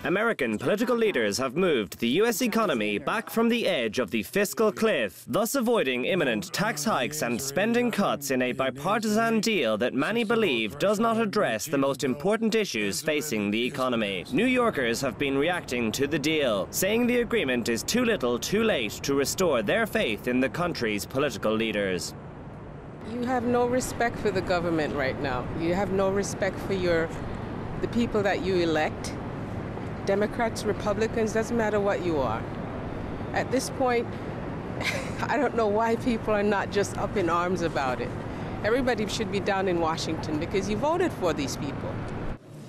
American political leaders have moved the U.S. economy back from the edge of the fiscal cliff, thus avoiding imminent tax hikes and spending cuts in a bipartisan deal that many believe does not address the most important issues facing the economy. New Yorkers have been reacting to the deal, saying the agreement is too little too late to restore their faith in the country's political leaders. You have no respect for the government right now. You have no respect for the people that you elect. Democrats, Republicans, doesn't matter what you are. At this point, I don't know why people are not just up in arms about it. Everybody should be down in Washington because you voted for these people.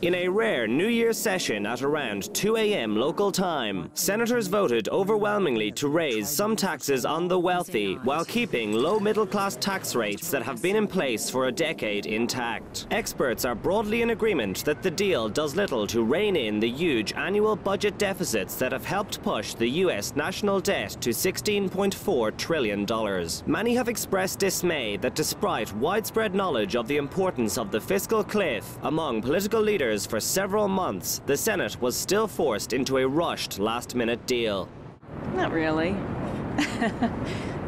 In a rare New Year's session at around 2 a.m. local time, senators voted overwhelmingly to raise some taxes on the wealthy while keeping low middle-class tax rates that have been in place for a decade intact. Experts are broadly in agreement that the deal does little to rein in the huge annual budget deficits that have helped push the U.S. national debt to $16.4 trillion. Many have expressed dismay that despite widespread knowledge of the importance of the fiscal cliff among political leaders for several months, the Senate was still forced into a rushed last-minute deal. Not really.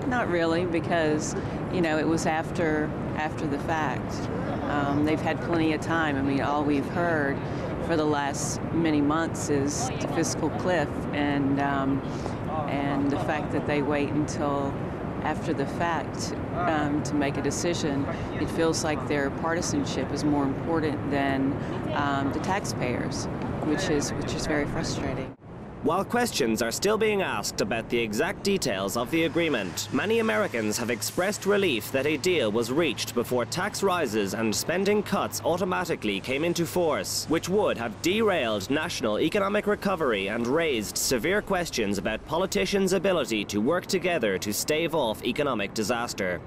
Not really, because, it was after the fact. They've had plenty of time. I mean, all we've heard for the last many months is the fiscal cliff, and the fact that they wait until after the fact to make a decision. It feels like their partisanship is more important than the taxpayers, which is very frustrating. While questions are still being asked about the exact details of the agreement, many Americans have expressed relief that a deal was reached before tax rises and spending cuts automatically came into force, which would have derailed national economic recovery and raised severe questions about politicians' ability to work together to stave off economic disaster.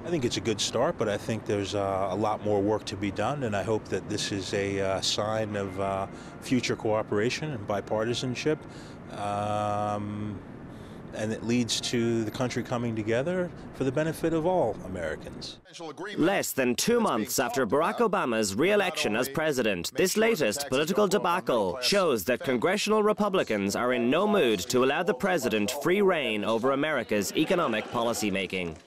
I think it's a good start, but I think there's a lot more work to be done, and I hope that this is a sign of future cooperation and bipartisanship, and it leads to the country coming together for the benefit of all Americans. Less than 2 months after Barack Obama's re-election as president, this latest political debacle shows that congressional Republicans are in no mood to allow the president free rein over America's economic policymaking.